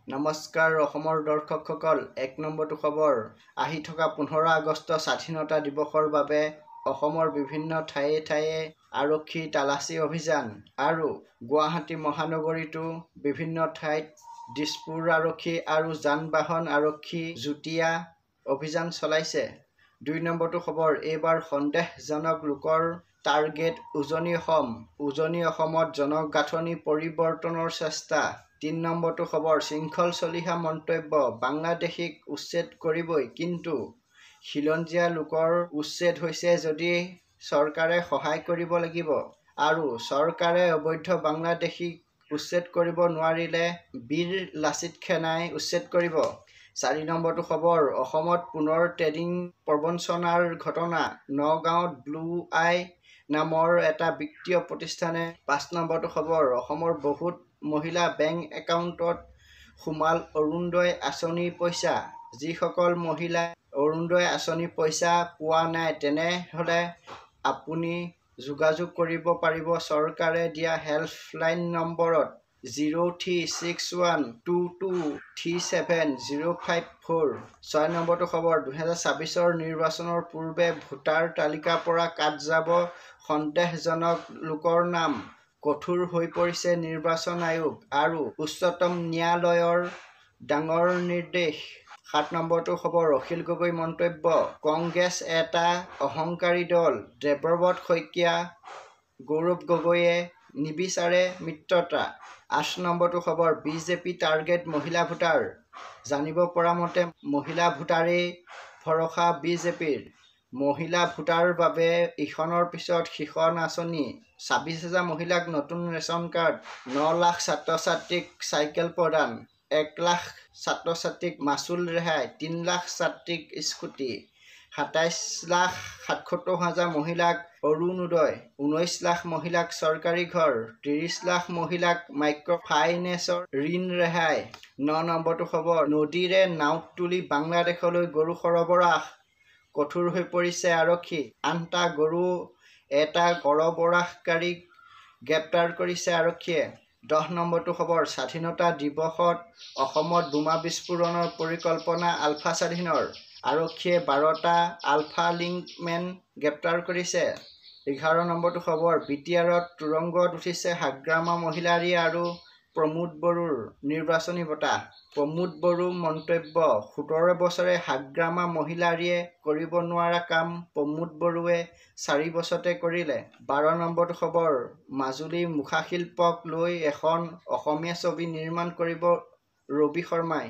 নমস্কাৰ অসমৰ দৰ্শকসকল, ১ নম্বৰটো খবৰ। আহি থকা ১৫ আগষ্ট স্বাধীনতা দিৱসৰ বাবে অসমৰ বিভিন্ন ঠায়ে ঠায়ে আৰক্ষী তালাচী অভিযান আৰু গুৱাহাটী মহানগৰীতো বিভিন্ন ঠাইত দিছপুৰ আৰক্ষী আৰু যান-বাহন আৰক্ষী যুটীয়া অভিযান চলাইছে। ২ নম্বৰটো খবৰ। এইবাৰ সন্দেহজনক লোকৰ টাৰ্গেট উজনি অসম। উজনি অসমত জনগাঁথনি পৰিৱৰ্তনৰ চেষ্টা। ৩ নম্বৰটো খবৰ। শৃংখল চলিহা মন্তব্য। বাংলাদেশীক উচ্ছেদ কৰিবই, কিন্তু খিলঞ্জীয়া লোকৰ উচ্ছেদ হৈছে যদি চৰকাৰে সহায় কৰিব লাগিব, আৰু চৰকাৰে অবৈধ বাংলাদেশীক উচ্ছেদ কৰিব নোৱাৰিলে বীৰ লাচিত সেনাই উচ্ছেদ কৰিব। ৪ নম্বৰটো খবৰ। অসমত পুনৰ ট্ৰেডিং প্ৰবঞ্চনাৰ ঘটনা। নগাঁৱত ব্লু আই নামৰ এটা বিত্তীয় প্ৰতিষ্ঠানে ৫ নম্বৰটো খবৰ। অসমৰ বহুত মহিলা বেংক একাউণ্টত সোমাল অৰুণোদয় আঁচনিৰ পইচা। যিসকল মহিলাই অৰুণোদয় আঁচনিৰ পইচা পোৱা নাই তেনেহলে আপুনি যোগাযোগ কৰিব পাৰিব চৰকাৰে দিয়া হেল্পলাইন নম্বৰত 036122370054। ৬ নম্বৰটো খবৰ। ২০২৬ নিৰ্বাচনৰ পূৰ্বে ভোটাৰ তালিকাৰ পৰা কাট যাব সন্দেহজনক লোকৰ নাম। কঠোৰ হৈ পৰিছে নিৰ্বাচন আয়োগ আৰু উচ্চতম ন্যায়ালয়ৰ ডাঙৰ নিৰ্দেশ। ৭ নম্বৰটো খবৰ। অখিল গগৈ মন্তব্য। কংগ্ৰেছ এটা অহংকাৰী দল। দেৱব্ৰত শইকীয়া, গৌৰৱ গগৈয়ে নিবিচাৰে মিত্ৰতা। ৮ নম্বৰটো খবৰ। বিজেপি টাৰ্গেট মহিলা ভোটাৰ। জানিব পৰা মতে মহিলা ভোটাৰেই ভৰসা বিজেপিৰ। মহিলা ভোটাৰ বাবে ইখনৰ পিছত সিখন আঁচনি। ২৬,০০০ মহিলাক নতুন ৰেচন কাৰ্ড। ৯ লাখ ছাত্ৰ-ছাত্ৰীক চাইকেল প্ৰদান। ১ লাখ ছাত্ৰ-ছাত্ৰীক মাচুল ৰেহাই। ৩ লাখ ছাত্ৰীক স্কুটি। ২৭,৭৭,০০০ মহিলাক অৰুণোদয়। ১৯ লাখ মহিলাক চৰকাৰী ঘৰ। ৩০ লাখ মহিলাক মাইক্ৰ ফাইনেন্সৰ ঋণ ৰেহাই। ৯ নম্বৰটো খবৰ। নদীৰে নাওত তুলি বাংলাদেশলৈ গৰু সৰবৰাহ। কঠোৰ হৈ পৰিছে আৰক্ষী। ৮টা গৰু এটা সৰবৰাহকাৰীক গ্ৰেপ্তাৰ কৰিছে আৰক্ষীয়ে। ১০ নম্বৰটো খবৰ। স্বাধীনতা দিৱসত অসমত বোমা বিস্ফোৰণৰ পৰিকল্পনা আলফা স্বাধীনৰ। আৰক্ষীয়ে ১২টা আলফা লিংকমেন গ্ৰেপ্তাৰ কৰিছে। ১১ নম্বৰটো খবৰ। বিটিআৰত তুৰংগত উঠিছে হাগ্ৰামা মহিলাৰী আৰু প্ৰমোদ বড়োৰ নিৰ্বাচনী বঁটা। প্ৰমোদ বড়োৰ মন্তব্য। ১৭ বছৰে হাগ্ৰামা মহিলাৰীয়ে কৰিব নোৱাৰা কাম প্ৰমোদ বড়োৱে ৪ বছৰতে কৰিলে। ১২ নম্বৰটো খবৰ। মাজুলীৰ মুখাশিল্পক লৈ এখন অসমীয়া ছবি নিৰ্মাণ কৰিব ৰবি শৰ্মাই।